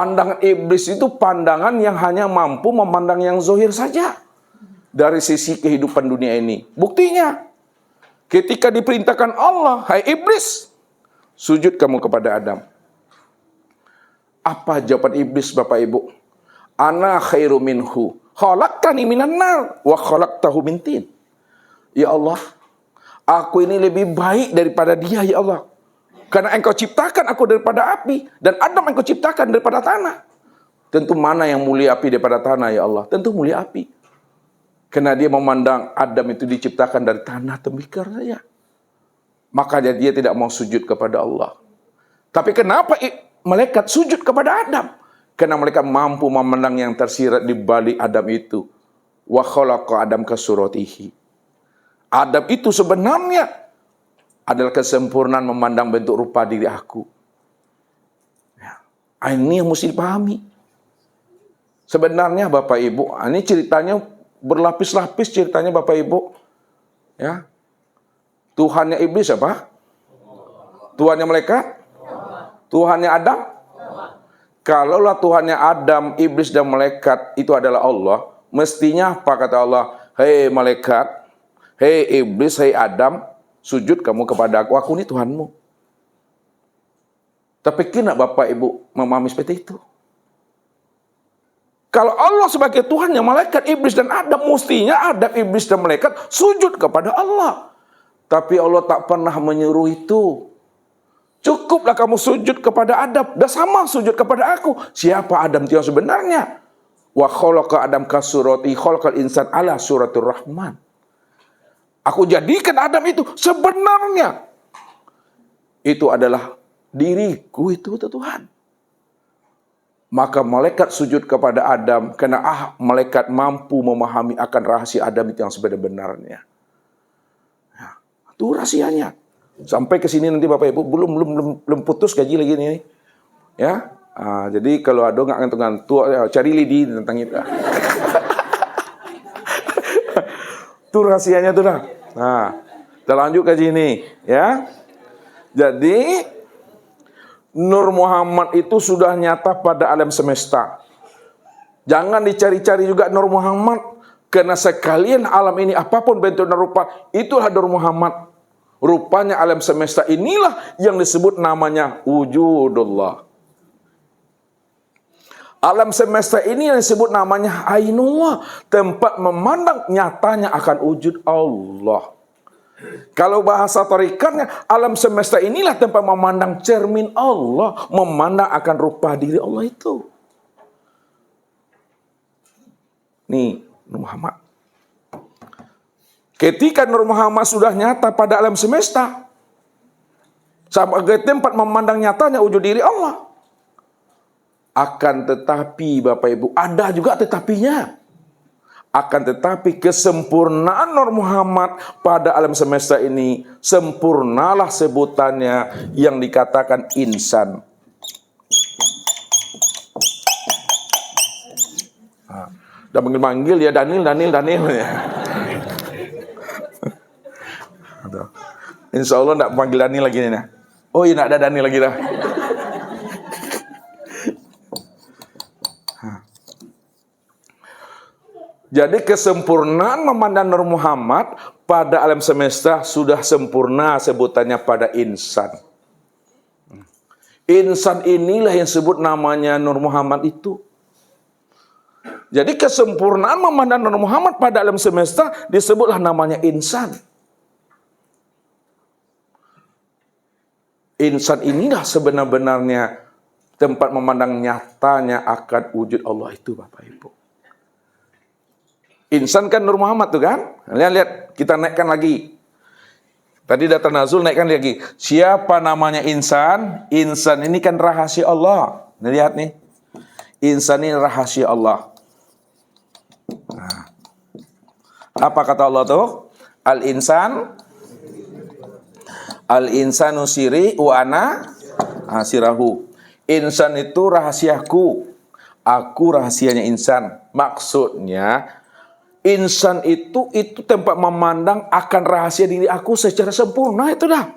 Pandangan iblis itu pandangan yang hanya mampu memandang yang zahir saja dari sisi kehidupan dunia ini. Buktinya, ketika diperintahkan Allah, hai iblis, sujud kamu kepada Adam. Apa jawaban iblis, Bapak Ibu? Ana khairu minhu, khalaqtani minan nar wa khalaqtahu min tin. Ya Allah, aku ini lebih baik daripada dia, ya Allah. Karena engkau ciptakan aku daripada api, dan Adam engkau ciptakan daripada tanah. Tentu mana yang mulia api daripada tanah, ya Allah? Tentu mulia api. Karena dia memandang Adam itu diciptakan dari tanah tembikar saja. Makanya dia tidak mau sujud kepada Allah. Tapi kenapa malaikat sujud kepada Adam? Karena mereka mampu memandang yang tersirat di balik Adam itu. Wa khalaqa Adam ka suratihi. Adam itu sebenarnya adalah kesempurnaan memandang bentuk rupa diri aku. Ya. Ini yang mesti dipahami. Sebenarnya Bapak Ibu, ini ceritanya berlapis-lapis ceritanya Bapak Ibu. Ya. Tuhannya iblis apa? Tuhannya malaikat? Tuhannya Adam? Kalaulah Tuhannya Adam, iblis dan malaikat itu adalah Allah, mestinya apa kata Allah? Hei malaikat, hei iblis, hei Adam, sujud kamu kepada aku ini Tuhanmu. Tapi kena Bapak Ibu memahami seperti itu. Kalau Allah sebagai Tuhannya malaikat, iblis dan Adam, mestinya Adam, iblis dan malaikat sujud kepada Allah. Tapi Allah tak pernah menyuruh itu. Cukuplah kamu sujud kepada Adam, dan sama sujud kepada aku. Siapa Adam itu yang sebenarnya? Wa khalaqa Adam ka surati, khalaqal insan ala suratur rahman. Aku jadikan Adam itu sebenarnya itu adalah diriku, itu Tuhan. Maka malaikat sujud kepada Adam karena malaikat mampu memahami akan rahasia Adam itu yang sebenarnya. Ya, itu rahasianya. Sampai ke sini nanti Bapak Ibu belum putus gaji lagi nih. Ya. Jadi kalau ada ngantuk-ngantuk cari lidi tentang itu. Itu rahasianya tuh dah. Nah, kita lanjut ke sini, ya. Jadi Nur Muhammad itu sudah nyata pada alam semesta. Jangan dicari-cari juga Nur Muhammad, karena sekalian alam ini apapun bentuk dan rupa, itulah Nur Muhammad. Rupanya alam semesta inilah yang disebut namanya wujudullah. Alam semesta ini yang disebut namanya Ainullah, tempat memandang nyatanya akan wujud Allah. Kalau bahasa tarikatnya, alam semesta inilah tempat memandang cermin Allah, memandang akan rupa diri Allah itu. Nih, Nur Muhammad. Ketika Nur Muhammad sudah nyata pada alam semesta, sebagai tempat memandang nyatanya wujud diri Allah. Akan tetapi Bapak Ibu, ada juga tetapinya. Akan tetapi kesempurnaan Nur Muhammad pada alam semesta ini, sempurnalah sebutannya yang dikatakan insan. Udah manggil-manggil ya Daniel ya. Insya Allah tidak panggil Daniel lagi nih. Oh iya, tidak ada Daniel lagi dah. Jadi kesempurnaan memandang Nur Muhammad pada alam semesta sudah sempurna sebutannya pada insan. Insan inilah yang sebut namanya Nur Muhammad itu. Jadi kesempurnaan memandang Nur Muhammad pada alam semesta disebutlah namanya insan. Insan inilah sebenar-benarnya tempat memandang nyatanya akan wujud Allah itu Bapak Ibu. Insan kan Nur Muhammad tuh kan? Lihat, kita naikkan lagi. Tadi data Nazul naikkan lagi. Siapa namanya insan? Insan ini kan rahasia Allah. Lihat nih. Insan ini rahasia Allah. Nah. Apa kata Allah tuh? Al-insanu siri wa ana sirahu. Insan itu rahasiaku. Aku rahasianya insan. Maksudnya insan itu tempat memandang akan rahasia diri aku secara sempurna, itu dah.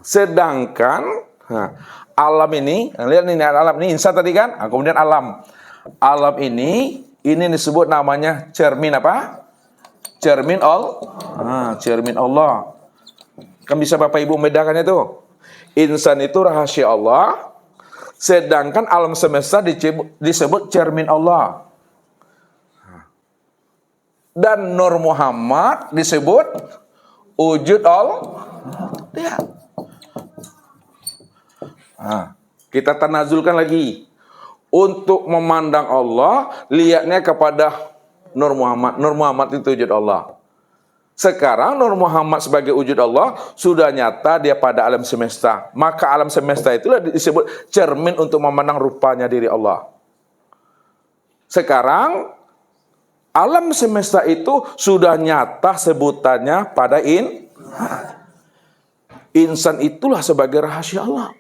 Sedangkan Nah, alam ini, lihat ini alam ini insan tadi kan, kemudian alam. Alam ini disebut namanya cermin apa? Cermin cermin Allah. Kan bisa Bapak Ibu membedakannya itu. Insan itu rahasia Allah, sedangkan alam semesta disebut cermin Allah. Dan Nur Muhammad disebut wujud Allah. Lihat. Kita tanazulkan lagi. Untuk memandang Allah, lihatnya kepada Nur Muhammad. Nur Muhammad itu wujud Allah. Sekarang Nur Muhammad sebagai wujud Allah sudah nyata dia pada alam semesta. Maka alam semesta itulah disebut cermin untuk memandang rupanya diri Allah. Sekarang alam semesta itu sudah nyata sebutannya pada insan itulah sebagai rahasia Allah.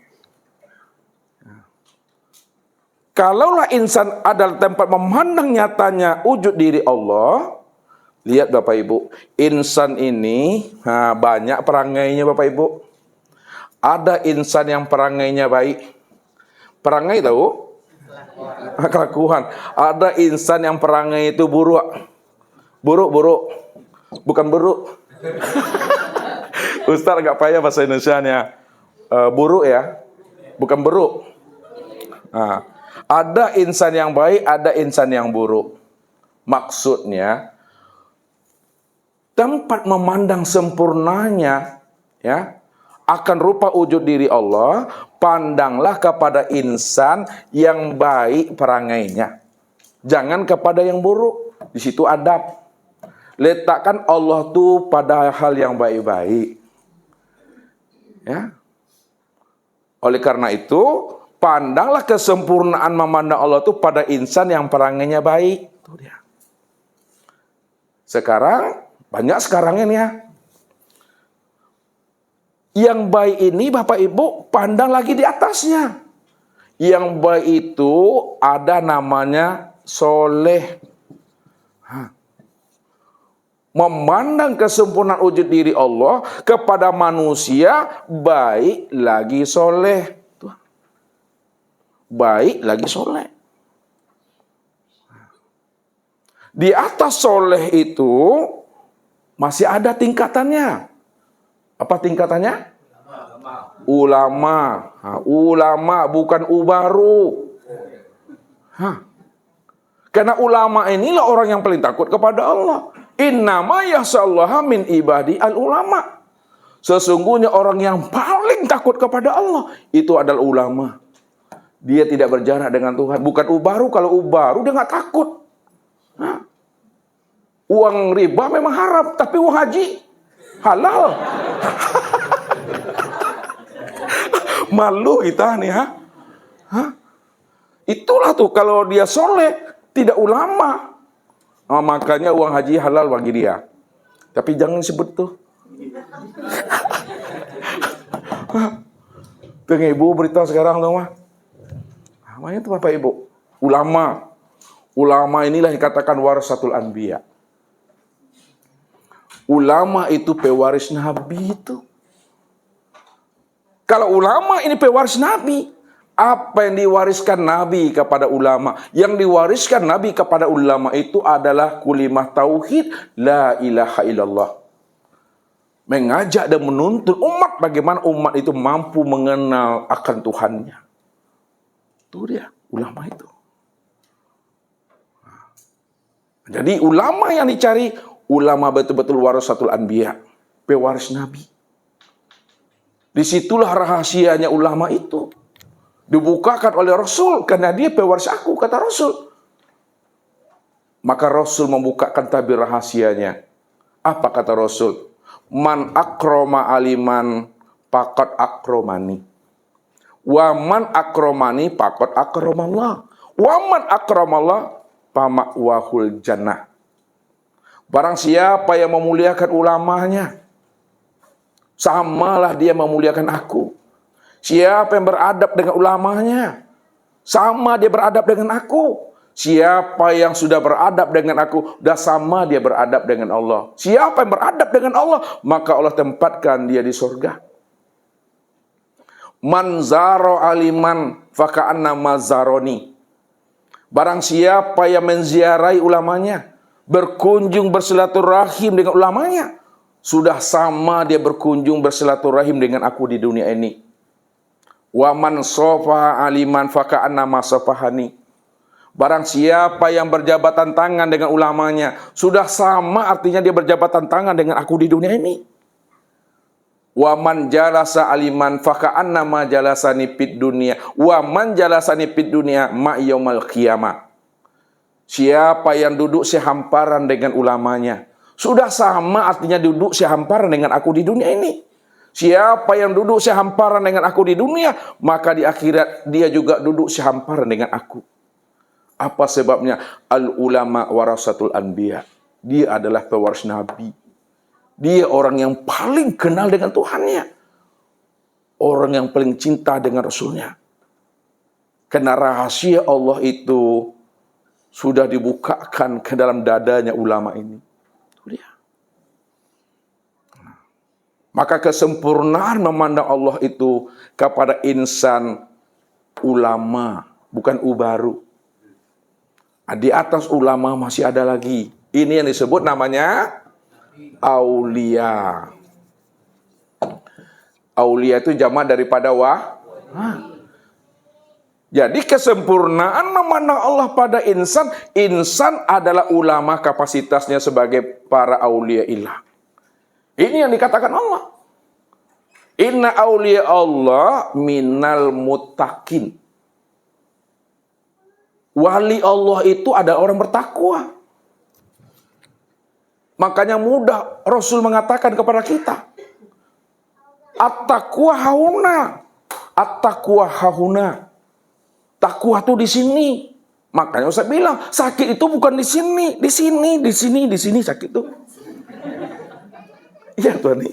Kalaulah insan adalah tempat memandang nyatanya wujud diri Allah, lihat Bapak Ibu, insan ini banyak perangainya Bapak Ibu. Ada insan yang perangainya baik. Perangai tahu? Kelakuan. Ada insan yang perangai itu buruk. Buruk. Bukan buruk. Ustaz agak payah bahasa Indonesianya. Buruk ya. Bukan buruk. Ada insan yang baik, ada insan yang buruk. Maksudnya tempat memandang sempurnanya ya akan rupa wujud diri Allah, pandanglah kepada insan yang baik perangainya. Jangan kepada yang buruk. Di situ adab. Letakkan Allah tuh pada hal yang baik-baik. Ya. Oleh karena itu, pandanglah kesempurnaan memandang Allah itu pada insan yang perangainya baik. Itu dia. Sekarang, banyak sekarang ini ya. Yang baik ini Bapak Ibu pandang lagi di atasnya. Yang baik itu ada namanya soleh. Memandang kesempurnaan wujud diri Allah kepada manusia baik lagi soleh. Baik lagi soleh. Di atas soleh itu masih ada tingkatannya. Apa tingkatannya? Ulama. Ulama bukan ubaru. Karena ulama inilah orang yang paling takut kepada Allah. Innama yakhsyallaha min ibadi al-ulama. Sesungguhnya orang yang paling takut kepada Allah itu adalah ulama. Dia tidak berjarak dengan Tuhan. Bukan ubaru. Kalau ubaru dia nggak takut. Uang riba memang haram, tapi uang haji halal. Malu kita nih, Itulah tuh kalau dia soleh, tidak ulama. Makanya uang haji halal bagi dia. Tapi jangan sebut tuh. Tengah ibu berita sekarang tuh mah. Namanya tuh Bapak Ibu, ulama. Ulama inilah dikatakan warasatul anbiya. Ulama itu pewaris Nabi itu. Kalau ulama ini pewaris Nabi, apa yang diwariskan Nabi kepada ulama? Yang diwariskan Nabi kepada ulama itu adalah kulimah tauhid, la ilaha illallah. Mengajak dan menuntun umat bagaimana umat itu mampu mengenal akan Tuhannya. Itu dia, ulama itu. Jadi ulama yang dicari, ulama betul-betul warasatul anbiya, pewaris Nabi. Disitulah rahasianya ulama itu. Dibukakan oleh Rasul, karena dia pewaris aku, kata Rasul. Maka Rasul membukakan tabir rahasianya. Apa kata Rasul? Man akroma aliman pakot akromani. Wa man akromani pakot akromallah. Wa man akromallah pamakwahul jannah. Barang siapa yang memuliakan ulamanya, samalah dia memuliakan aku. Siapa yang beradab dengan ulamanya, sama dia beradab dengan aku. Siapa yang sudah beradab dengan aku, dah sama dia beradab dengan Allah. Siapa yang beradab dengan Allah, maka Allah tempatkan dia di surga. Man zaro aliman faka'anna mazaroni. Barang siapa yang menziarahi ulamanya, berkunjung bersilaturahim dengan ulamanya, sudah sama dia berkunjung bersilaturahim dengan aku di dunia ini. Wa man sofa aliman faka'anna masofahani. Barang siapa yang berjabatan tangan dengan ulamanya, sudah sama artinya dia berjabatan tangan dengan aku di dunia ini. Wa man jalasa aliman faka'anna ma jalasani fid dunya wa man jalasani fid dunya ma yaumil qiyamah. Siapa yang duduk sehamparan dengan ulamanya, sudah sama artinya duduk sehamparan dengan aku di dunia ini. Siapa yang duduk sehamparan dengan aku di dunia, maka di akhirat dia juga duduk sehamparan dengan aku. Apa sebabnya? Al ulama warasatul anbiya. Dia adalah pewaris nabi. Dia orang yang paling kenal dengan Tuhannya. Orang yang paling cinta dengan Rasulnya. Karena rahasia Allah itu sudah dibukakan ke dalam dadanya ulama ini. Maka kesempurnaan memandang Allah itu kepada insan ulama, bukan ubaru. Di atas ulama masih ada lagi. Ini yang disebut namanya aulia. Aulia itu jamak daripada Jadi kesempurnaan memandang Allah pada insan. Insan adalah ulama kapasitasnya sebagai para aulia ilah. Ini yang dikatakan Allah. Inna aulia Allah minal muttaqin. Wali Allah itu ada orang bertakwa. Makanya mudah Rasul mengatakan kepada kita, at-taqwa hauna, at-taqwa hahuna. Takwa itu di sini. Makanya saya bilang sakit itu bukan di sini, di sini sakit itu. Iya Tuhan.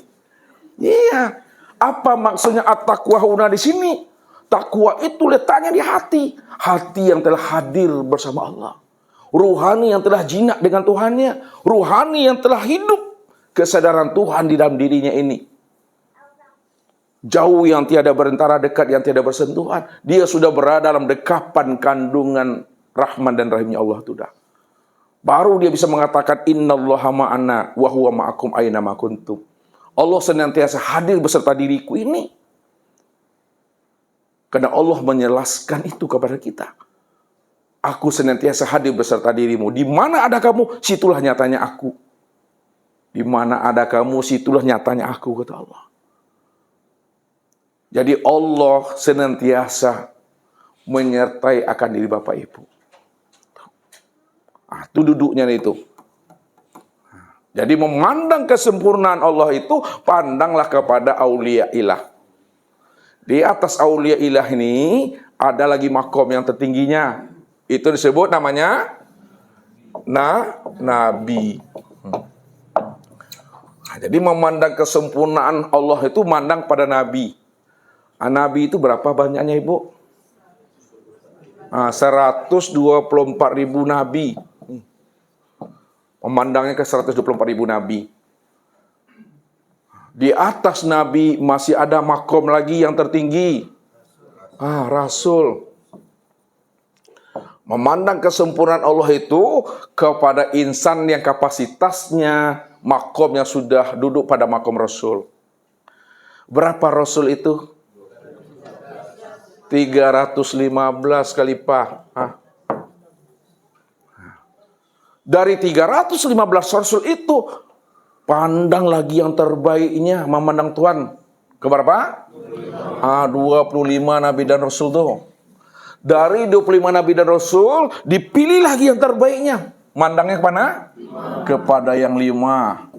Iya. Apa maksudnya at-taqwa hahuna di sini? Takwa itu letaknya di hati. Hati yang telah hadir bersama Allah. Ruhani yang telah jinak dengan Tuhannya. Ruhani yang telah hidup kesadaran Tuhan di dalam dirinya ini. Jauh yang tiada berantara, dekat yang tiada bersentuhan. Dia sudah berada dalam dekapan kandungan Rahman dan Rahimnya Allah sudah. Baru dia bisa mengatakan innallaha ma'ana wa huwa ma'akum aina ma kuntum. Allah senantiasa hadir beserta diriku ini. Karena Allah menjelaskan itu kepada kita. Aku senantiasa hadir beserta dirimu. Di mana ada kamu, situlah nyatanya aku. Di mana ada kamu, situlah nyatanya aku, kata Allah. Jadi Allah senantiasa menyertai akan diri Bapak Ibu. Itu duduknya itu. Jadi memandang kesempurnaan Allah itu, pandanglah kepada aulia ilah. Di atas aulia ilah ini ada lagi makom yang tertingginya. Itu disebut namanya nabi. Jadi memandang kesempurnaan Allah itu mandang pada nabi. Nabi itu berapa banyaknya Ibu? 124.000 nabi. Memandangnya ke 124.000 nabi. Di atas nabi masih ada makom lagi yang tertinggi. Rasul. Memandang kesempurnaan Allah itu kepada insan yang kapasitasnya makomnya sudah duduk pada makom Rasul. Berapa Rasul itu? 315 kali lipat. Dari 315 Rasul itu, pandang lagi yang terbaiknya memandang Tuhan. Keberapa? 25 Nabi dan Rasul tuh. Dari 25 Nabi dan Rasul, dipilih lagi yang terbaiknya. Mandangnya kemana? Kepada yang 5.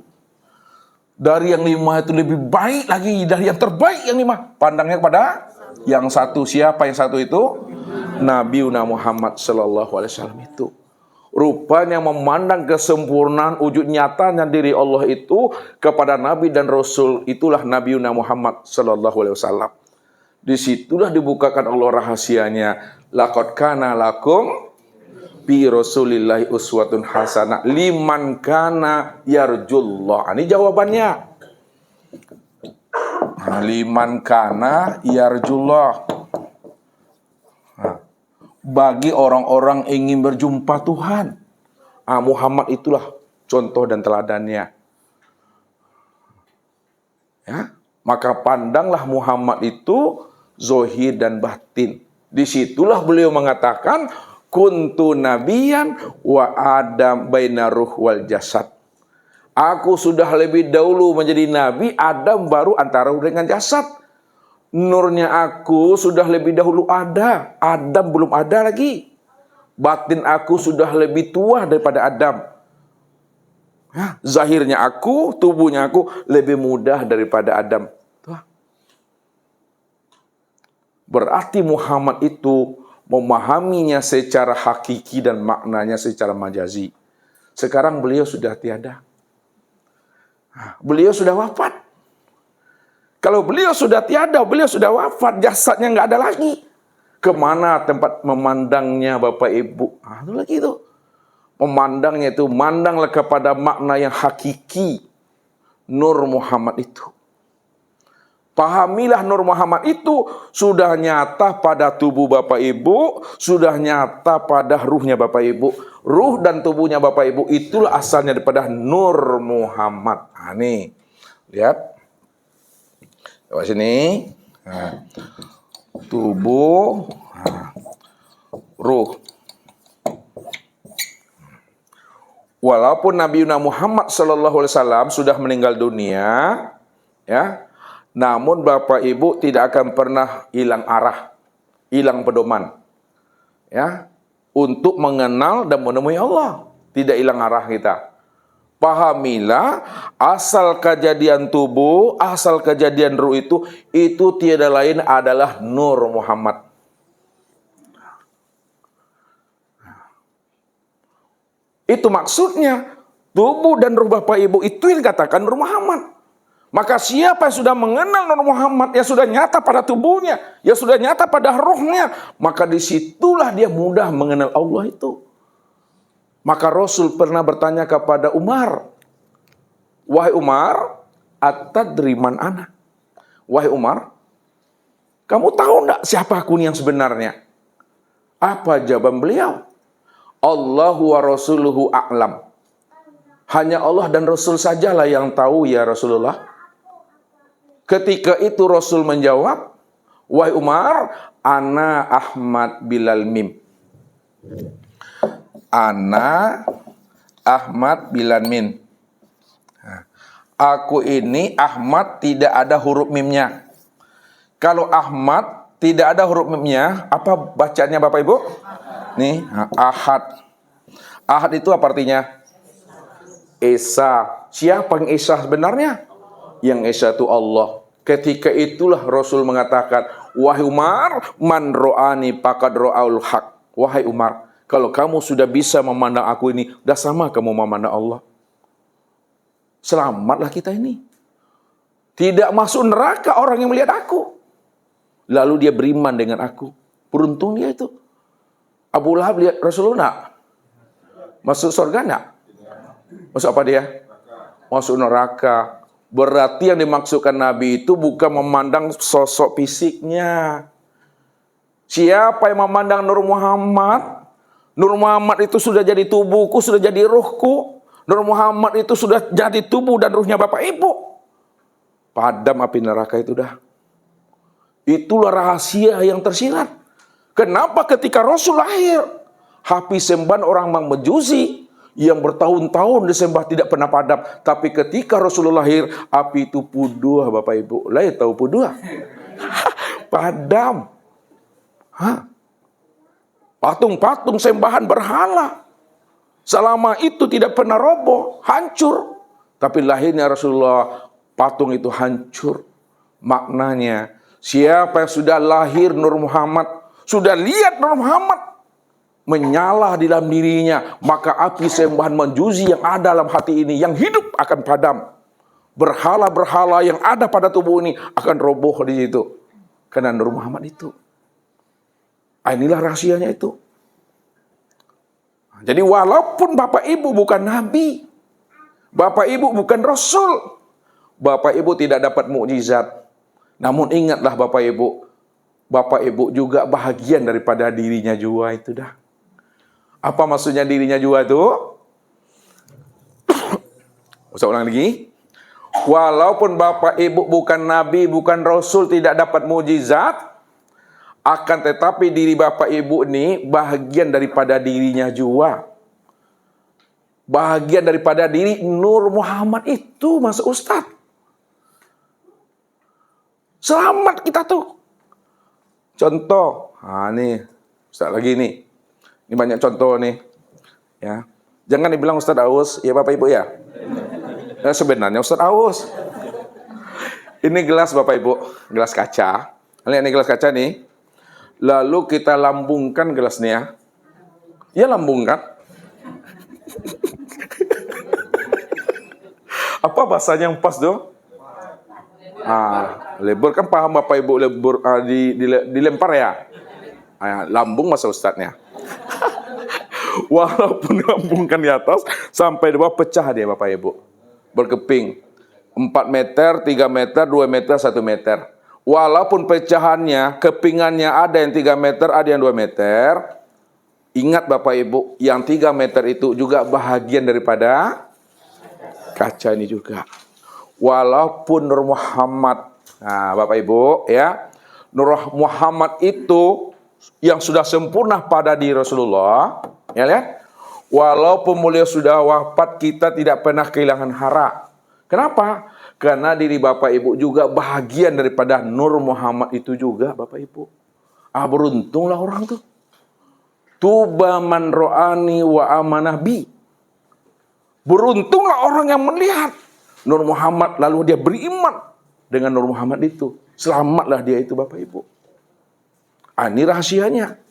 Dari yang 5 itu lebih baik lagi. Dari yang terbaik yang 5. Pandangnya kepada yang 1. Siapa yang 1 itu? Nabiuna Muhammad sallallahu alaihi wasallam itu. Rupanya memandang kesempurnaan wujud nyatanya diri Allah itu kepada Nabi dan Rasul, itulah Nabiuna Muhammad sallallahu alaihi wasallam. Disitulah dibukakan Allah rahasianya. Laqad kana lakum bi Rasulillahi uswatun hasanah liman kana yarjullah. Ini jawabannya. Liman kana yarjullah. Bagi orang-orang ingin berjumpa Tuhan. Muhammad itulah contoh dan teladannya. Ya, maka pandanglah Muhammad itu zahir dan batin. Disitulah beliau mengatakan kuntu nabiyan wa adam baina ruh wal jasad. Aku sudah lebih dahulu menjadi nabi, Adam baru antara ruh dengan jasad. Nurnya aku sudah lebih dahulu ada, Adam belum ada lagi. Batin aku sudah lebih tua daripada Adam. Ya, zahirnya aku, tubuhnya aku lebih mudah daripada Adam. Tuh. Berarti Muhammad itu memahaminya secara hakiki dan maknanya secara majazi. Sekarang beliau sudah tiada. Beliau sudah wafat. Kalau beliau sudah tiada, beliau sudah wafat, jasadnya nggak ada lagi. Kemana tempat memandangnya Bapak Ibu? Itu lagi itu. Memandangnya itu, mandanglah kepada makna yang hakiki. Nur Muhammad itu. Pahamilah Nur Muhammad itu sudah nyata pada tubuh Bapak Ibu, sudah nyata pada ruhnya Bapak Ibu. Ruh dan tubuhnya Bapak Ibu itulah asalnya daripada Nur Muhammad. Nih, lihat. Coba sini. Tubuh, ruh. Walaupun Nabi Muhammad SAW sudah meninggal dunia, ya, namun Bapak Ibu tidak akan pernah hilang arah, hilang pedoman, ya, untuk mengenal dan menemui Allah. Tidak hilang arah kita. Pahamilah asal kejadian tubuh, asal kejadian ruh itu tiada lain adalah Nur Muhammad. Itu maksudnya tubuh dan ruh Bapak Ibu itu yang dikatakan Nur Muhammad. Maka siapa yang sudah mengenal Nur Muhammad, yang sudah nyata pada tubuhnya, yang sudah nyata pada ruhnya, maka disitulah dia mudah mengenal Allah itu. Maka Rasul pernah bertanya kepada Umar, wahai Umar, atadri man ana? Wahai Umar, kamu tahu enggak siapa aku yang sebenarnya? Apa jawaban beliau? Allahu wa rasuluhu a'lam. Hanya Allah dan Rasul sajalah yang tahu ya Rasulullah. Ketika itu Rasul menjawab, wahai Umar, ana Ahmad bilal mim. Ana Ahmad bilan min. Aku ini Ahmad tidak ada huruf mimnya. Kalau Ahmad tidak ada huruf mimnya, apa bacanya Bapak Ibu? Nih, Ahad. Ahad itu apa artinya? Esa. Siapa yang Esa sebenarnya? Yang Esa itu Allah. Ketika itulah Rasul mengatakan, wahai Umar, man ro'ani faqad ro'aul haq. Wahai Umar, kalau kamu sudah bisa memandang aku ini, sudah sama kamu memandang Allah. Selamatlah kita ini. Tidak masuk neraka orang yang melihat aku. Lalu dia beriman dengan aku. Beruntung dia itu. Abu Lahab lihat Rasulullah. Masuk surga enggak? Masuk apa dia? Masuk neraka. Berarti yang dimaksudkan Nabi itu bukan memandang sosok fisiknya. Siapa yang memandang Nur Muhammad? Nur Muhammad itu sudah jadi tubuhku, sudah jadi ruhku. Nur Muhammad itu sudah jadi tubuh dan ruhnya Bapak Ibu. Padam api neraka itu dah. Itulah rahasia yang tersirat. Kenapa ketika Rasul lahir, api sembahan orang Majusi yang bertahun-tahun disembah tidak pernah padam. Tapi ketika Rasulullah lahir, api itu puduh Bapak Ibu. Lah tahu puduh? Padam. Patung-patung sembahan berhala. Selama itu tidak pernah roboh, hancur. Tapi lahirnya Rasulullah, patung itu hancur. Maknanya, siapa yang sudah lahir Nur Muhammad, sudah lihat Nur Muhammad menyala di dalam dirinya, maka api sembahan Majusi yang ada dalam hati ini, yang hidup akan padam. Berhala-berhala yang ada pada tubuh ini akan roboh di situ. Karena Nur Muhammad itu. Inilah rahasianya itu. Jadi walaupun Bapak Ibu bukan Nabi, Bapak Ibu bukan Rasul, Bapak Ibu tidak dapat mukjizat, Namun ingatlah Bapak Ibu juga bahagian daripada dirinya jua itu dah. Apa maksudnya dirinya jua itu? Saya ulang lagi. Walaupun Bapak Ibu bukan Nabi, bukan Rasul, tidak dapat mujizat, akan tetapi diri Bapak Ibu ini bahagian daripada dirinya jua. Bahagian daripada diri Nur Muhammad itu, Mas Ustaz. Selamat kita tuh. Contoh, nih, Ustaz lagi nih. Ini banyak contoh nih. Ya. Jangan dibilang Ustaz Aus, ya Bapak Ibu ya. Ya sebenarnya Ustaz Aus. Ini gelas Bapak Ibu, gelas kaca. Lihat nih gelas kaca nih. Lalu kita lambungkan gelasnya. Ya lambungkan. Apa bahasanya yang pas tuh? Lebur kan paham Bapak Ibu, lebur dilempar ya. Lambung masa Ustadznya. Walaupun lambungkan di atas, sampai di bawah pecah dia Bapak Ibu. Berkeping. 4 meter, 3 meter, 2 meter, 1 meter. Walaupun pecahannya, kepingannya ada yang 3 meter, ada yang 2 meter. Ingat Bapak Ibu, yang 3 meter itu juga bahagian daripada kaca ini juga. Walaupun Nur Muhammad, Bapak Ibu ya, Nur Muhammad itu yang sudah sempurna pada diri Rasulullah, ya lihat. Walaupun beliau sudah wafat, kita tidak pernah kehilangan hara. Kenapa? Karena diri Bapak Ibu juga bahagian daripada Nur Muhammad itu juga, Bapak Ibu. Beruntunglah orang tuh. Tuba man ro'ani wa amanah bi. Beruntunglah orang yang melihat Nur Muhammad lalu dia beriman dengan Nur Muhammad itu. Selamatlah dia itu Bapak Ibu. Ini rahasianya.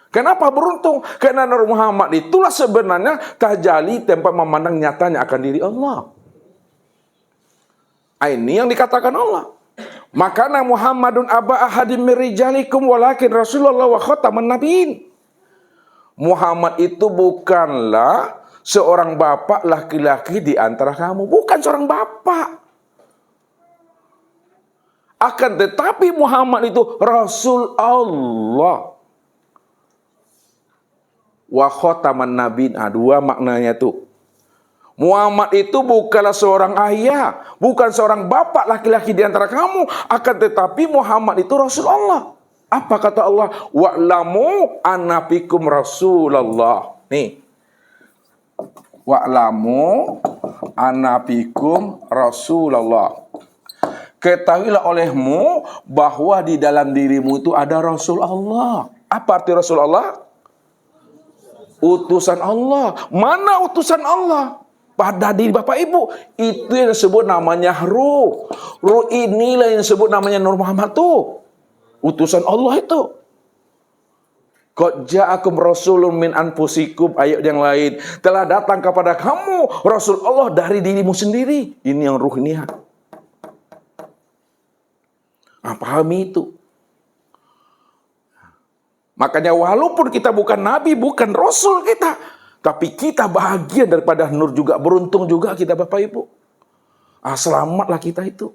Kenapa beruntung? Karena Nur Muhammad itulah sebenarnya tajali tempat memandang nyatanya akan diri Allah. Ini yang dikatakan Allah. Makana Muhammadun aba ahadim mirijalikum walakin Rasulullah wa khataman nabiyyin. Muhammad itu bukanlah seorang bapak laki-laki di antara kamu. Bukan seorang bapak. Akan tetapi Muhammad itu Rasul Allah. Wa khataman nabiyyin. Dua maknanya tuh. Muhammad itu bukanlah seorang ayah, bukan seorang bapak laki-laki di antara kamu, akan tetapi Muhammad itu Rasul Allah. Apa kata Allah? Wa'lamu anna fikum Rasulullah. Nih. Wa'lamu anna fikum Rasulullah. Ketahuilah olehmu bahwa di dalam dirimu itu ada Rasul Allah. Apa arti Rasul Allah? Utusan Allah. Mana utusan Allah? Pada diri Bapak Ibu. Itu yang disebut namanya ruh. Ruh inilah yang disebut namanya Nur Muhammad tuh. Utusan Allah itu. Qad ja'akum rasulun min anfusikum. Ayat yang lain. Telah datang kepada kamu Rasul Allah dari dirimu sendiri. Ini yang ruh ini. Pahami itu. Makanya walaupun kita bukan Nabi, bukan Rasul kita. Tapi kita bahagia daripada Nur juga. Beruntung juga kita Bapak Ibu. Selamatlah kita itu.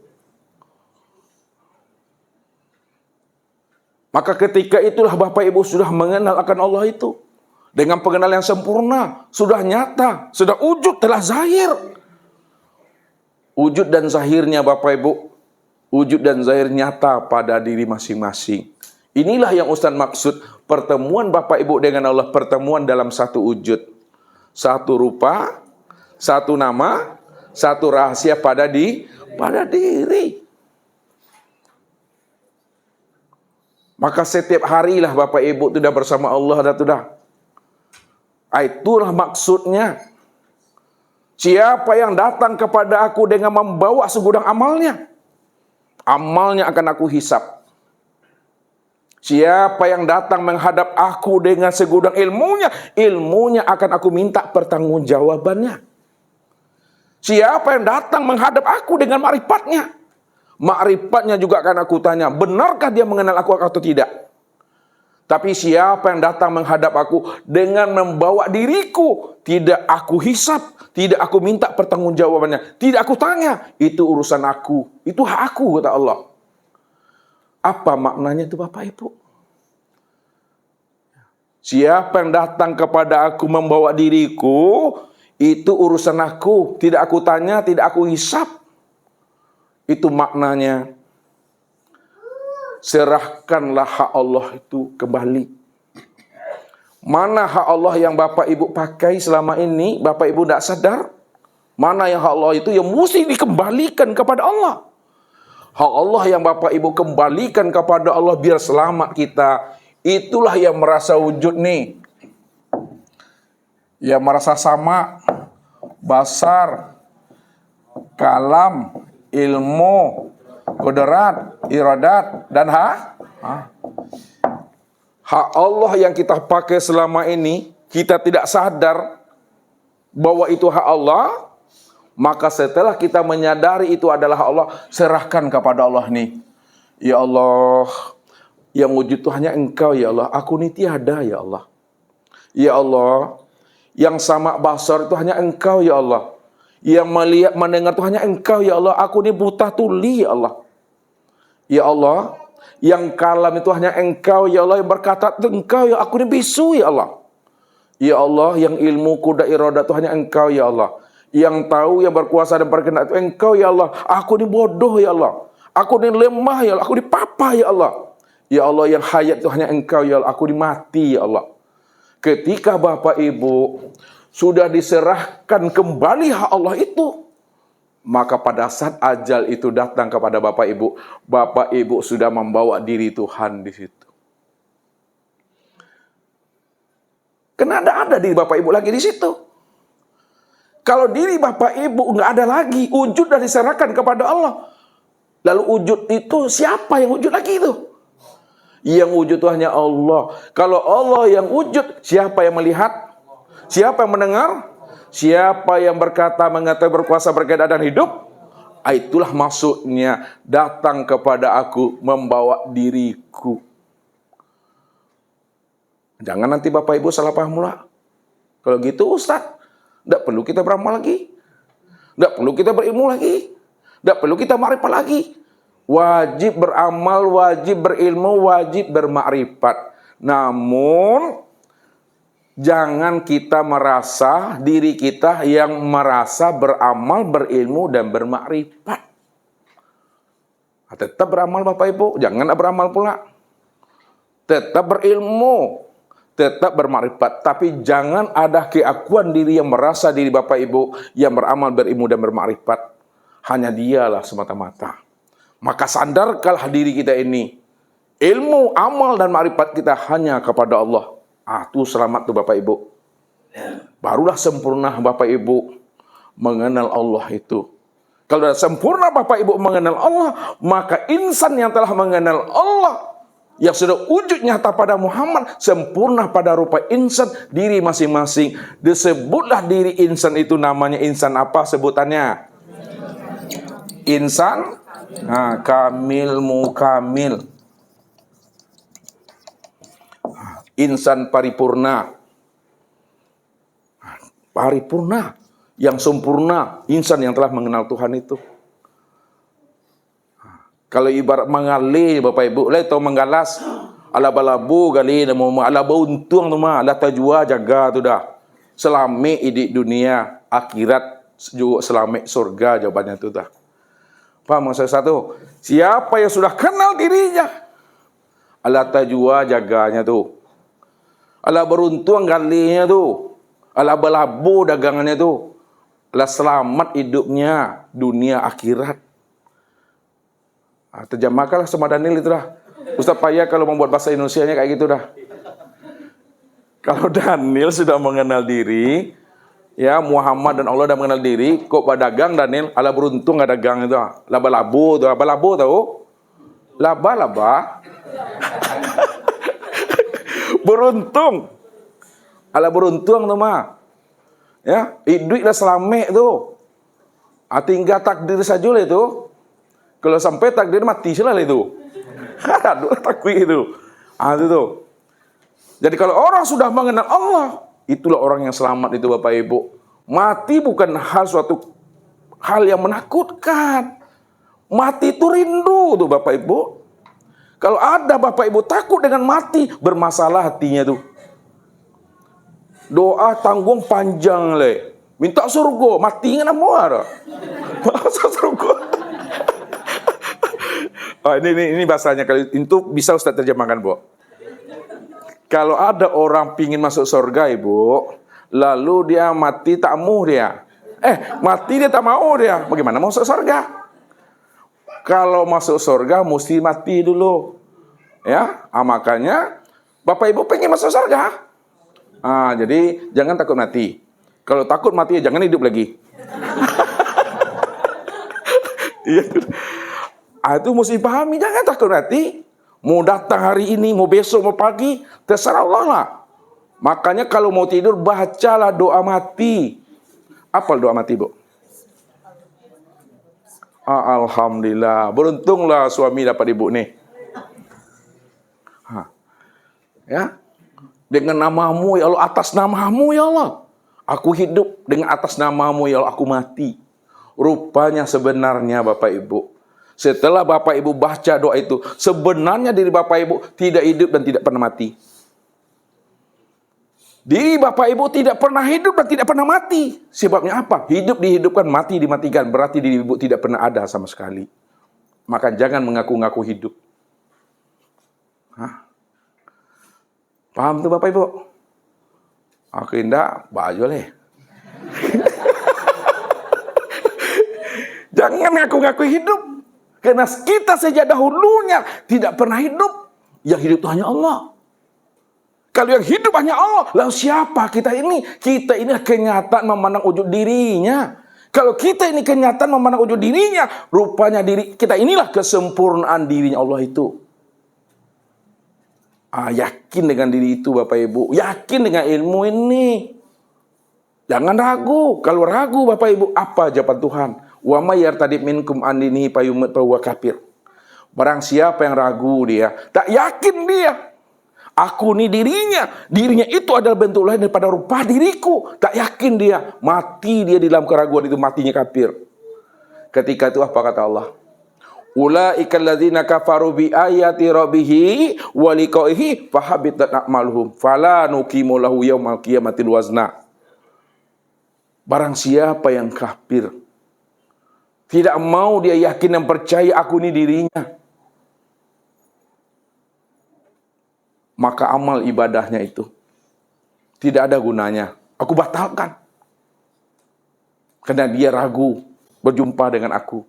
Maka ketika itulah Bapak Ibu sudah mengenal akan Allah itu. Dengan pengenalan yang sempurna. Sudah nyata. Sudah wujud, telah zahir. Wujud dan zahirnya Bapak Ibu. Wujud dan zahir nyata pada diri masing-masing. Inilah yang Ustaz maksud. Pertemuan Bapak Ibu dengan Allah. Pertemuan dalam satu wujud. Satu rupa, satu nama, satu rahasia pada diri. Maka setiap harilah Bapak Ibu sudah bersama Allah dan sudah. Itulah maksudnya. Siapa yang datang kepada aku dengan membawa segudang amalnya, amalnya akan aku hisap. Siapa yang datang menghadap aku dengan segudang ilmunya, ilmunya akan aku minta pertanggungjawabannya. Siapa yang datang menghadap aku dengan ma'rifatnya, ma'rifatnya juga akan aku tanya, benarkah dia mengenal aku atau tidak? Tapi siapa yang datang menghadap aku dengan membawa diriku, tidak aku hisap, tidak aku minta pertanggungjawabannya, tidak aku tanya, itu urusan aku, itu hak aku, kata Allah. Apa maknanya itu Bapak Ibu? Siapa yang datang kepada aku membawa diriku, itu urusan aku. Tidak aku tanya, tidak aku hisap. Itu maknanya. Serahkanlah hak Allah itu kembali. Mana hak Allah yang Bapak Ibu pakai selama ini, Bapak Ibu tidak sadar? Mana yang hak Allah itu yang mesti dikembalikan kepada Allah. Hak Allah yang Bapak Ibu kembalikan kepada Allah biar selamat kita. Itulah yang merasa wujud nih. Yang merasa sama, basar, kalam, ilmu, qudrat, iradat, dan hak Allah yang kita pakai selama ini, kita tidak sadar bahwa itu hak Allah. Maka setelah kita menyadari itu adalah hak Allah, serahkan kepada Allah nih. Ya Allah, yang wujud itu hanya Engkau ya Allah. Aku ini tiada ya Allah. Ya Allah, yang sama basar itu hanya Engkau ya Allah. Yang melihat mendengar itu hanya Engkau ya Allah. Aku ini buta tuli ya Allah. Ya Allah, yang kalam itu hanya Engkau ya Allah. Yang berkata itu Engkau ya. Aku ini bisu ya Allah. Ya Allah, yang ilmu kuda iradat itu hanya Engkau ya Allah. Yang tahu, yang berkuasa dan berkehendak itu Engkau ya Allah. Aku ini bodoh ya Allah. Aku ini lemah ya Allah. Aku ini papa ya Allah. Ya Allah, yang hayat itu hanya Engkau ya Allah. Aku ini mati ya Allah. Ketika Bapak Ibu sudah diserahkan kembali hak Allah itu, maka pada saat ajal itu datang kepada Bapak Ibu sudah membawa diri Tuhan di situ. Karena ada diri Bapak Ibu lagi di situ. Kalau diri Bapak Ibu nggak ada lagi, wujud sudah diserahkan kepada Allah. Lalu wujud itu siapa yang wujud lagi itu? Yang wujud itu hanya Allah. Kalau Allah yang wujud, siapa yang melihat? Siapa yang mendengar? Siapa yang berkata, mengatakan, berkuasa, berkehendak dan hidup? Itulah maksudnya datang kepada aku membawa diriku. Jangan nanti Bapak Ibu salah paham pula. Kalau gitu Ustaz, tidak perlu kita beramal lagi. Tidak perlu kita berilmu lagi. Tidak perlu kita makrifat lagi. Wajib beramal, wajib berilmu, wajib bermakrifat. Namun, jangan kita merasa diri kita yang merasa beramal, berilmu, dan bermakrifat. Tetap beramal Bapak Ibu, jangan beramal pula. Tetap berilmu, tetap bermakrifat. Tapi jangan ada keakuan diri yang merasa diri Bapak Ibu yang beramal, berilmu, dan bermakrifat. Hanya dialah semata-mata. Maka sandarkanlah diri kita ini. Ilmu, amal, dan makrifat kita hanya kepada Allah. Itu selamat tuh Bapak Ibu. Barulah sempurna Bapak Ibu mengenal Allah itu. Kalau sudah sempurna Bapak Ibu mengenal Allah, maka insan yang telah mengenal Allah, yang sudah wujud nyata pada Muhammad, sempurna pada rupa insan, diri masing-masing. Disebutlah diri insan itu namanya insan apa sebutannya? Insan kamil mukamil. Insan paripurna. Paripurna, yang sempurna, insan yang telah mengenal Tuhan itu. Kalau ibarat mengali Bapak Ibu, lah tahu menggalas, ala balabu gali namo ala buntung tu mah, ala tajwa jaga tu dah. Selame di dunia, akhirat juga selame surga, jawabannya tu dah. Paham maksud satu? Siapa yang sudah kenal dirinya, ala tajwa jaganya tu. Ala beruntung galinya tu. Ala balabu dagangannya tu. Ala selamat hidupnya dunia akhirat. Terjemahkanlah sama Daniel itu dah. Ustaz payah kalau membuat bahasa Indonesianya kayak gitu dah. Kalau Daniel sudah mengenal diri, ya Muhammad dan Allah sudah mengenal diri, kok berdagang Daniel, ala beruntung gak dagang itu. Laba-labu tu, laba-labu tahu? Laba-laba. Beruntung. Ala beruntung tu mah. Ya, hiduplah selamek tu. Tinggal takdir saja lah itu. Kalau sampai takdir mati salah itu. Aduh, takut itu. Itu tuh. Jadi kalau orang sudah mengenal Allah, itulah orang yang selamat itu Bapak Ibu. Mati bukan suatu hal yang menakutkan. Mati itu rindu tuh Bapak Ibu. Kalau ada Bapak Ibu takut dengan mati, bermasalah hatinya tuh. Doa tanggung panjang le. Minta surga, mati ngan apa? Masa surga? Oh, ini bahasanya, kalau itu bisa Ustaz terjemahkan, Bu. Kalau ada orang pingin masuk surga, Ibu, lalu dia mati tak mau dia. Mati dia tak mau dia. Bagaimana mau masuk surga? Kalau masuk surga mesti mati dulu. Ya, makanya Bapak Ibu pengen masuk surga. Jadi jangan takut mati. Kalau takut mati jangan hidup lagi. Itu mesti pahami, jangan takut mati. Mau datang hari ini, mau besok, mau pagi, terserah Allah lah. Makanya kalau mau tidur, bacalah doa mati. Apa doa mati, Bu? Alhamdulillah, beruntunglah suami dapat ibu nih. Ya, dengan namamu ya Allah, atas namamu ya Allah, aku hidup, dengan atas namamu ya Allah, aku mati. Rupanya sebenarnya Bapak Ibu, setelah Bapak Ibu baca doa itu, sebenarnya diri Bapak Ibu tidak hidup dan tidak pernah mati. Diri Bapak Ibu tidak pernah hidup dan tidak pernah mati. Sebabnya apa? Hidup dihidupkan, mati dimatikan. Berarti diri Ibu tidak pernah ada sama sekali. Maka jangan mengaku-ngaku hidup. Paham tuh Bapak Ibu? Aku indah, baju leh. Jangan ngaku-ngaku hidup. Karena kita sejak dahulunya tidak pernah hidup. Yang hidup itu hanya Allah. Kalau yang hidup hanya Allah, lalu siapa kita ini? Kita ini kenyataan memandang wujud dirinya. Kalau kita ini kenyataan memandang wujud dirinya, rupanya diri kita inilah kesempurnaan dirinya Allah itu. Yakin dengan diri itu Bapak Ibu. Yakin dengan ilmu ini. Jangan ragu. Kalau ragu Bapak Ibu, apa jawaban Tuhan? Wa may yartadid minkum an dinihi fayumut fahuwa kafir. Barang siapa yang ragu dia, tak yakin dia. Aku ni dirinya itu adalah bentuk lain daripada rupa diriku. Tak yakin dia, mati dia di dalam keraguan itu, matinya kafir. Ketika itu apa kata Allah? Ulaika alladzina kafaru bi ayati rabbihi wa liqaihi fahabitat a'maluhum fala nuqimu lahu yaumal qiyamatil wazna. Barang siapa yang kafir, tidak mau dia yakin dan percaya aku ini dirinya, maka amal ibadahnya itu tidak ada gunanya. Aku batalkan. Karena dia ragu berjumpa dengan aku.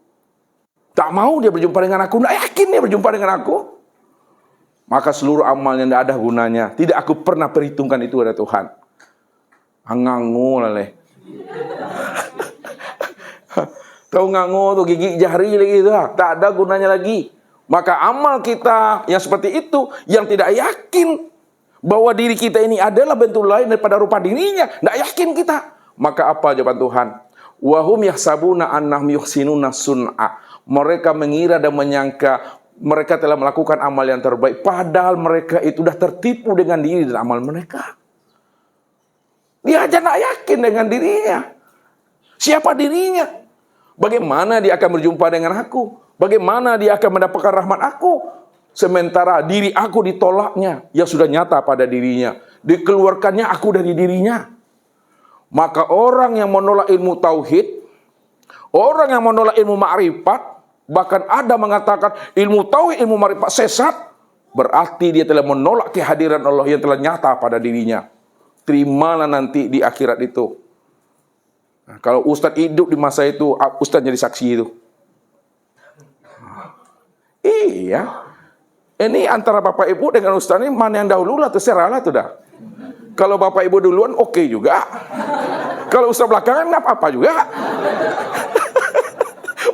Tak mau dia berjumpa dengan aku, tak yakin dia berjumpa dengan aku. Maka seluruh amalnya tidak ada gunanya. Tidak aku pernah perhitungkan itu ada Tuhan. Ngangu leleh. Tahu ngangu tuh gigi jari lagi itu, tak ada gunanya lagi. Maka amal kita yang seperti itu, yang tidak yakin bahwa diri kita ini adalah bentuk lain daripada rupa dirinya, tidak yakin kita. Maka apa jawaban Tuhan? Wahum yahsabuna annahum yuhsinuna sun'a. Mereka mengira dan menyangka mereka telah melakukan amal yang terbaik, padahal mereka itu sudah tertipu dengan diri dan amal mereka. Dia aja tidak yakin dengan dirinya. Siapa dirinya? Bagaimana dia akan berjumpa dengan aku? Bagaimana dia akan mendapatkan rahmat aku? Sementara diri aku ditolaknya, yang sudah nyata pada dirinya. Dikeluarkannya aku dari dirinya. Maka orang yang menolak ilmu tauhid, orang yang menolak ilmu ma'rifat, bahkan ada mengatakan ilmu tauhid, ilmu ma'rifat sesat, berarti dia telah menolak kehadiran Allah yang telah nyata pada dirinya. Terimalah nanti di akhirat itu. Nah, kalau Ustadz hidup di masa itu, Ustadz jadi saksi itu. Iya. Ini antara Bapak Ibu dengan Ustadz ini mana yang dahulu lah, terserah lah tuh dah. Kalau Bapak Ibu duluan oke juga. Kalau Ustadz belakangan enggak apa-apa juga.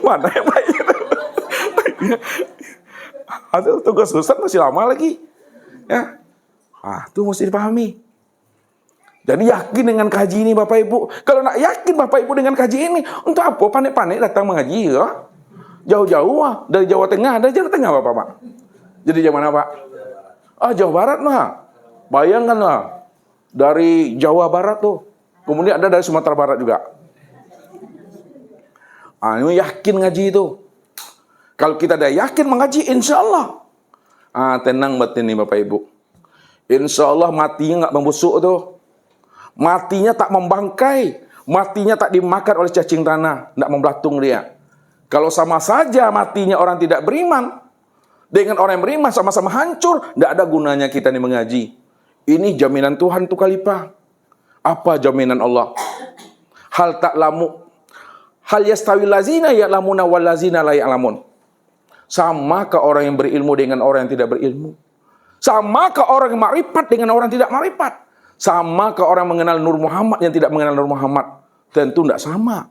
Mana yang baik itu? Atau tugas Ustadz masih lama lagi. Ya. Itu mesti dipahami. Jadi yakin dengan kaji ini Bapak Ibu. Kalau nak yakin Bapak Ibu dengan kaji ini, untuk apa panik-panik datang mengaji ya? Jauh-jauh dari Jawa Tengah, dari Jawa Tengah Bapak. Jadi Jawa mana Pak? Jawa Barat lah. Bayangkan lah. Dari Jawa Barat tuh. Kemudian ada dari Sumatera Barat juga. Ini yakin ngaji itu. Kalau kita dah yakin mengaji, insya Allah. Tenang batin nih Bapak Ibu. Insya Allah matinya nggak membusuk tuh. Matinya tak membangkai. Matinya tak dimakan oleh cacing tanah. Nggak membelatung dia. Kalau sama saja matinya orang tidak beriman, dengan orang yang beriman sama-sama hancur, nggak ada gunanya kita nih mengaji. Ini jaminan Tuhan tuh Khalifah. Apa jaminan Allah? Hal ta'lamu. Hal yastawi lazina ya'lamuna wal lazina la ya'lamun. Samakah orang yang berilmu dengan orang yang tidak berilmu? Samakah orang yang makrifat dengan orang yang tidak makrifat? Samakah orang mengenal Nur Muhammad yang tidak mengenal Nur Muhammad? Tentu tidak sama.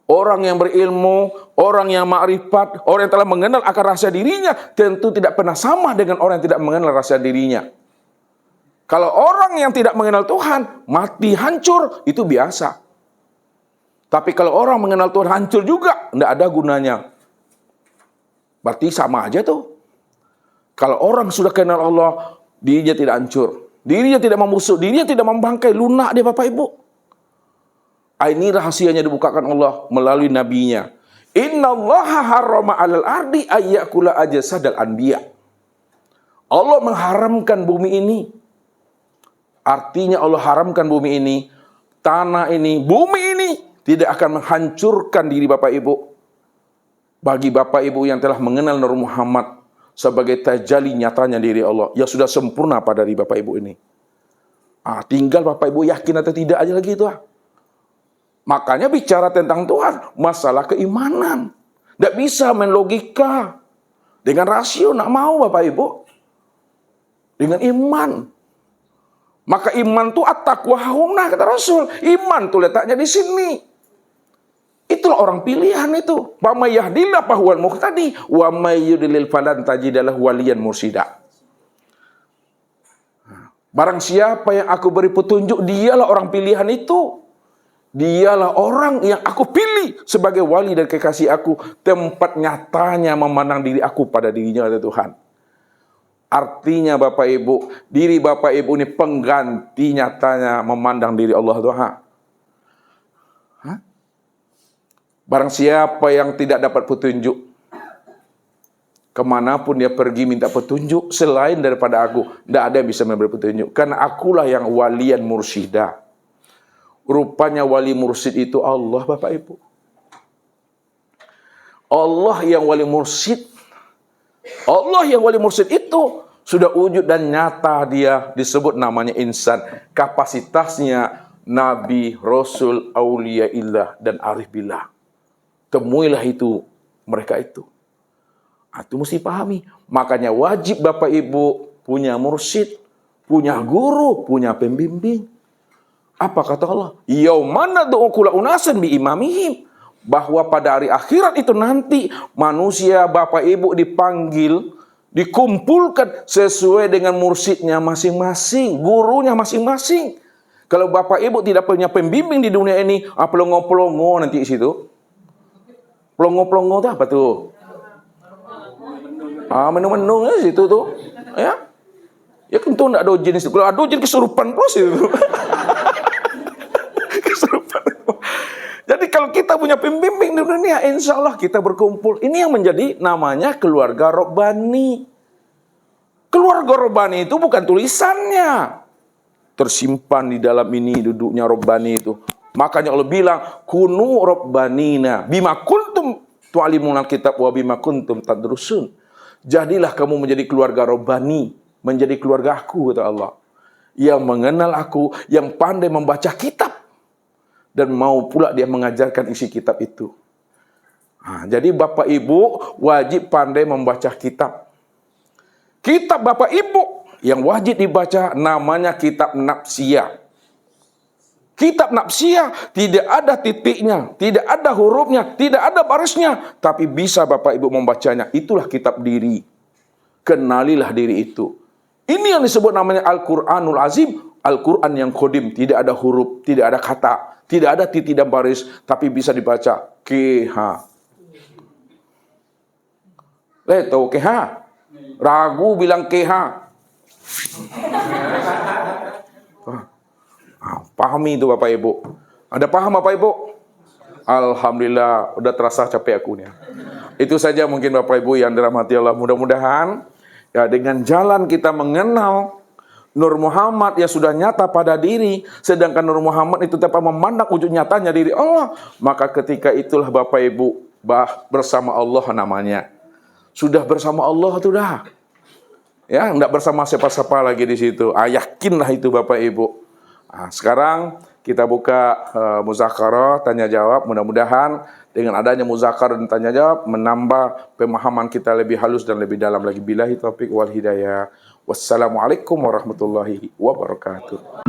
Orang yang berilmu, orang yang makrifat, orang yang telah mengenal akan rahasia dirinya, tentu tidak pernah sama dengan orang yang tidak mengenal rahasia dirinya. Kalau orang yang tidak mengenal Tuhan, mati hancur, itu biasa. Tapi kalau orang mengenal Tuhan hancur juga, tidak ada gunanya. Berarti sama aja tuh. Kalau orang sudah kenal Allah, dirinya tidak hancur. Dirinya tidak membusuk, dirinya tidak membangkai, lunak dia Bapak Ibu. Ini rahasianya dibukakan Allah melalui nabinya. Innallaha harrama 'alal ardi ayyakula ajsadal anbiya. Allah mengharamkan bumi ini. Artinya Allah haramkan bumi ini, tanah ini, bumi ini tidak akan menghancurkan diri Bapak Ibu. Bagi Bapak Ibu yang telah mengenal Nur Muhammad sebagai tajalli nyatanya diri Allah yang sudah sempurna pada diri Bapak Ibu ini. Tinggal Bapak Ibu yakin atau tidak aja lagi itu. Makanya bicara tentang Tuhan, masalah keimanan. Tidak bisa main logika. Dengan rasio, tidak mau Bapak Ibu. Dengan iman. Maka iman itu at-taqwa hauna, kata Rasul. Iman itu letaknya di sini. Itulah orang pilihan itu. Wa may yahdillahu fahuwal muhtadi wa may yudlil falan tajidalahu waliyan mursida. Barang siapa yang aku beri petunjuk, dialah orang pilihan itu. Dialah orang yang aku pilih sebagai wali dan kekasih aku. Tempat nyatanya memandang diri aku pada dirinya ada Tuhan. Artinya Bapak Ibu, diri Bapak Ibu ini pengganti nyatanya memandang diri Allah Tuhan. Barang siapa yang tidak dapat petunjuk, kemanapun dia pergi minta petunjuk selain daripada aku, tidak ada yang bisa memberi petunjuk. Karena akulah yang walian mursyida. Rupanya wali mursyid itu Allah Bapak Ibu. Allah yang wali mursyid. Allah yang wali mursyid itu sudah wujud dan nyata dia disebut namanya insan. Kapasitasnya Nabi, Rasul, Aulia Illah dan Arif Billah. Temuilah itu mereka itu. Itu mesti pahami. Makanya wajib Bapak Ibu punya mursyid, punya guru, punya pembimbing. Apa kata Allah? Yaumana du'ukula unasan bi imamihim. Bahwa pada hari akhirat itu nanti manusia Bapak Ibu dipanggil, dikumpulkan sesuai dengan mursyidnya masing-masing, gurunya masing-masing. Kalau Bapak Ibu tidak punya pembimbing di dunia ini, pelongo-pelongo nanti di situ. Pelongo-pelongo itu apa tuh? Menung-menung di situ tuh. Ya. Ya tentu enggak ada jenis itu. Kalau ada jenis kesurupan terus itu. Jadi kalau kita punya pembimbing di dunia, insya Allah kita berkumpul. Ini yang menjadi namanya keluarga Rabbani. Keluarga Rabbani itu bukan tulisannya. Tersimpan di dalam ini duduknya Rabbani itu. Makanya Allah bilang, kunu Rabbanina bima kuntum tu'alimunal kitab wa bima kuntum tadrusun. Jadilah kamu menjadi keluarga Rabbani, menjadi keluarga aku, kata Allah. Yang mengenal aku, yang pandai membaca kitab. Dan mau pula dia mengajarkan isi kitab itu. Jadi Bapak Ibu wajib pandai membaca kitab. Kitab Bapak Ibu yang wajib dibaca namanya kitab Nafsiyah. Kitab Nafsiyah tidak ada titiknya, tidak ada hurufnya, tidak ada barisnya. Tapi bisa Bapak Ibu membacanya. Itulah kitab diri. Kenalilah diri itu. Ini yang disebut namanya Al-Quranul Azim. Al-Quran yang kodim, tidak ada huruf, tidak ada kata, tidak ada titik dan baris, tapi bisa dibaca KH. Tahu KH? Ragu bilang KH. Pahami itu Bapak Ibu. Ada paham Bapak Ibu? Alhamdulillah, udah terasa capek aku nih. Itu saja mungkin Bapak Ibu yang dirahmati Allah. Mudah-mudahan Ya, dengan jalan kita mengenal Nur Muhammad yang sudah nyata pada diri, sedangkan Nur Muhammad itu tetap memandang wujud nyatanya diri Allah, maka ketika itulah Bapak Ibu bersama Allah namanya. Sudah bersama Allah itu dah. Ya, enggak bersama siapa-siapa lagi di situ. Yakinlah itu Bapak Ibu. Nah, sekarang kita buka muzakarah tanya jawab. Mudah-mudahan dengan adanya muzakarah dan tanya jawab menambah pemahaman kita lebih halus dan lebih dalam lagi. Billahi taufik wal hidayah. Wassalamualaikum warahmatullahi wabarakatuh.